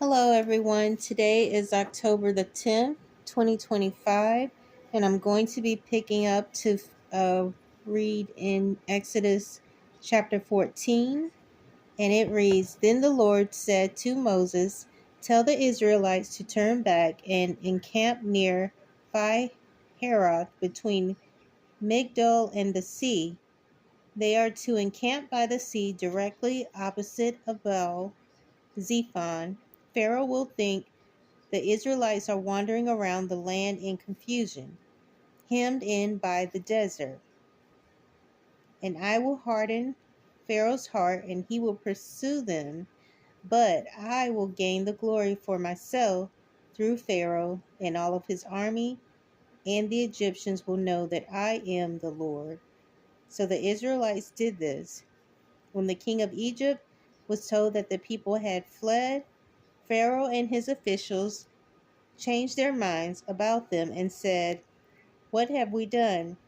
Hello, everyone. Today is October the 10th, 2025, and I'm going to be picking up to read in Exodus chapter 14. And it reads, Then the Lord said to Moses, Tell the Israelites to turn back and encamp near Pi Haroth between Migdol and the sea. They are to encamp by the sea directly opposite of Baal Zephon. Pharaoh will think the Israelites are wandering around the land in confusion, hemmed in by the desert. And I will harden Pharaoh's heart, and he will pursue them, but I will gain the glory for myself through Pharaoh and all of his army, and the Egyptians will know that I am the Lord. So the Israelites did this. When the king of Egypt was told that the people had fled, Pharaoh and his officials changed their minds about them and said, What have we done?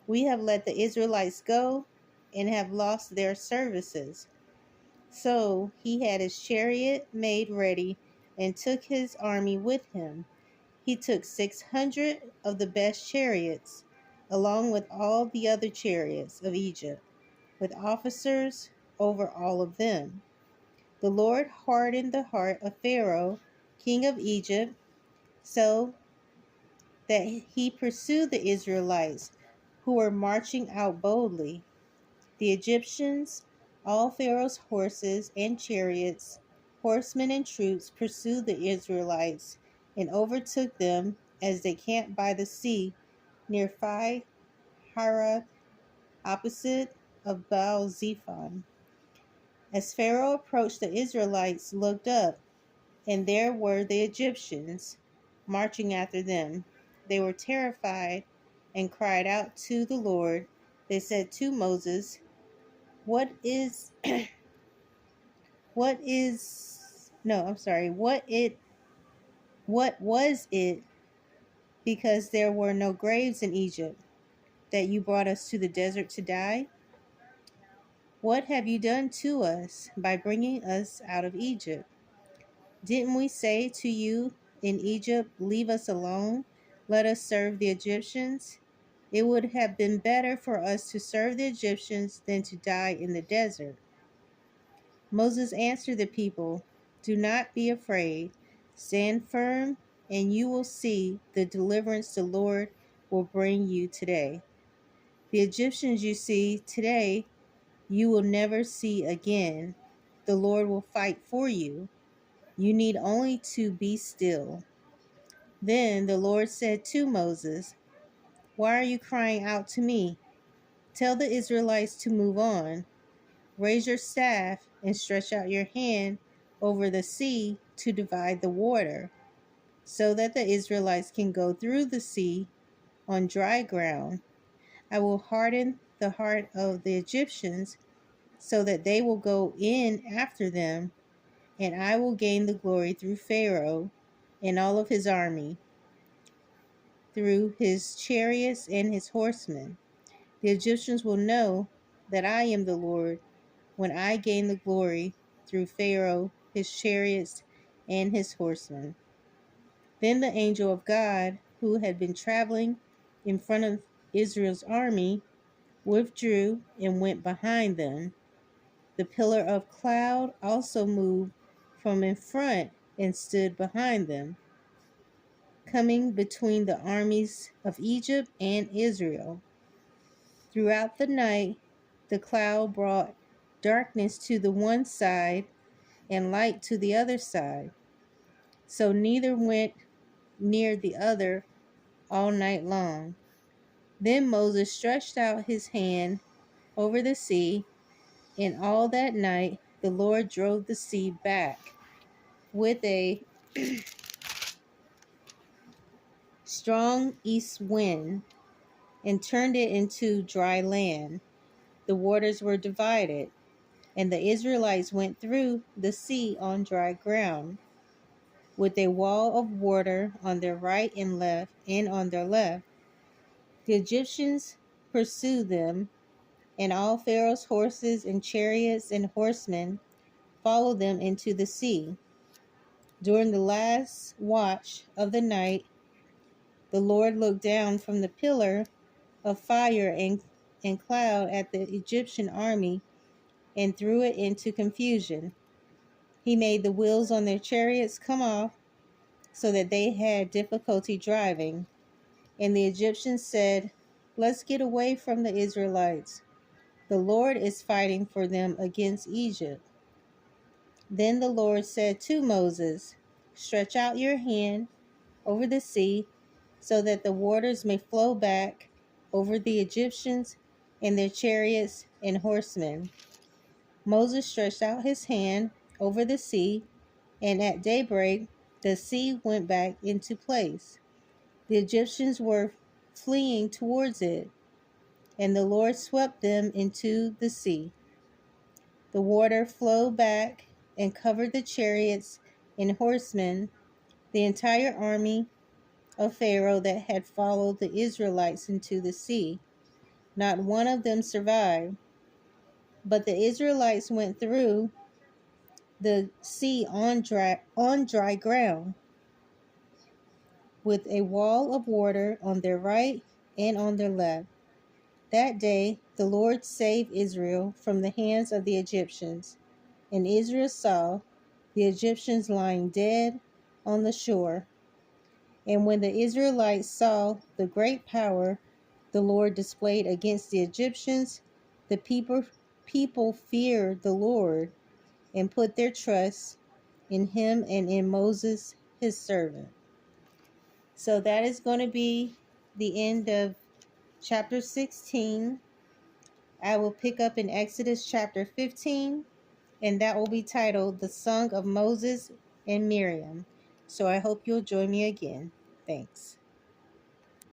We have let the Israelites go and have lost their services. So he had his chariot made ready and took his army with him. He took 600 of the best chariots, along with all the other chariots of Egypt, with officers over all of them. The Lord hardened the heart of Pharaoh, king of Egypt, so that he pursued the Israelites who were marching out boldly. The Egyptians, all Pharaoh's horses and chariots, horsemen and troops pursued the Israelites and overtook them as they camped by the sea near Phi Hira, opposite of Baal Zephon. As Pharaoh approached, the Israelites looked up, and there were the Egyptians marching after them. They were terrified and cried out to the Lord. They said to Moses, What is what is no, I'm sorry, what was it because there were no graves in Egypt that you brought us to the desert to die? What have you done to us by bringing us out of Egypt? Didn't we say to you in Egypt, Leave us alone, let us serve the Egyptians? It would have been better for us to serve the Egyptians than to die in the desert. Moses answered the people, Do not be afraid. Stand firm, and you will see the deliverance the Lord will bring you today. The Egyptians you see today, you will never see again. The Lord will fight for you. You need only to be still. Then the Lord said to Moses, Why are you crying out to me? Tell the Israelites to move on. Raise your staff and stretch out your hand over the sea to divide the water, so that the Israelites can go through the sea on dry ground. I will harden the heart of the Egyptians so that they will go in after them, and I will gain the glory through Pharaoh and all of his army, through his chariots and his horsemen. The Egyptians will know that I am the Lord when I gain the glory through Pharaoh, his chariots, and his horsemen. Then the angel of God, who had been traveling in front of Israel's army, withdrew and went behind them. The pillar of cloud also moved from in front and stood behind them, coming between the armies of Egypt and Israel. Throughout the night, the cloud brought darkness to the one side and light to the other side. So neither went near the other all night long. Then Moses stretched out his hand over the sea, and all that night the Lord drove the sea back with a strong east wind and turned it into dry land. The waters were divided, and the Israelites went through the sea on dry ground, with a wall of water on their right and left, and on their left. The Egyptians pursued them, and all Pharaoh's horses and chariots and horsemen followed them into the sea. During the last watch of the night, the Lord looked down from the pillar of fire and cloud at the Egyptian army and threw it into confusion. He made the wheels on their chariots come off so that they had difficulty driving. And the Egyptians said, "Let's get away from the Israelites. The Lord is fighting for them against Egypt." Then the Lord said to Moses, "Stretch out your hand over the sea so that the waters may flow back over the Egyptians and their chariots and horsemen." Moses stretched out his hand over the sea, and at daybreak the sea went back into place. The Egyptians were fleeing towards it, and the Lord swept them into the sea. The water flowed back and covered the chariots and horsemen, the entire army of Pharaoh that had followed the Israelites into the sea. Not one of them survived, but the Israelites went through the sea on dry ground, with a wall of water on their right and on their left. That day the Lord saved Israel from the hands of the Egyptians, and Israel saw the Egyptians lying dead on the shore. And when the Israelites saw the great power the Lord displayed against the Egyptians, the people feared the Lord and put their trust in him and in Moses, his servant. So that is going to be the end of chapter 16. I will pick up in Exodus chapter 15, and that will be titled The Song of Moses and Miriam. So I hope you'll join me again. Thanks.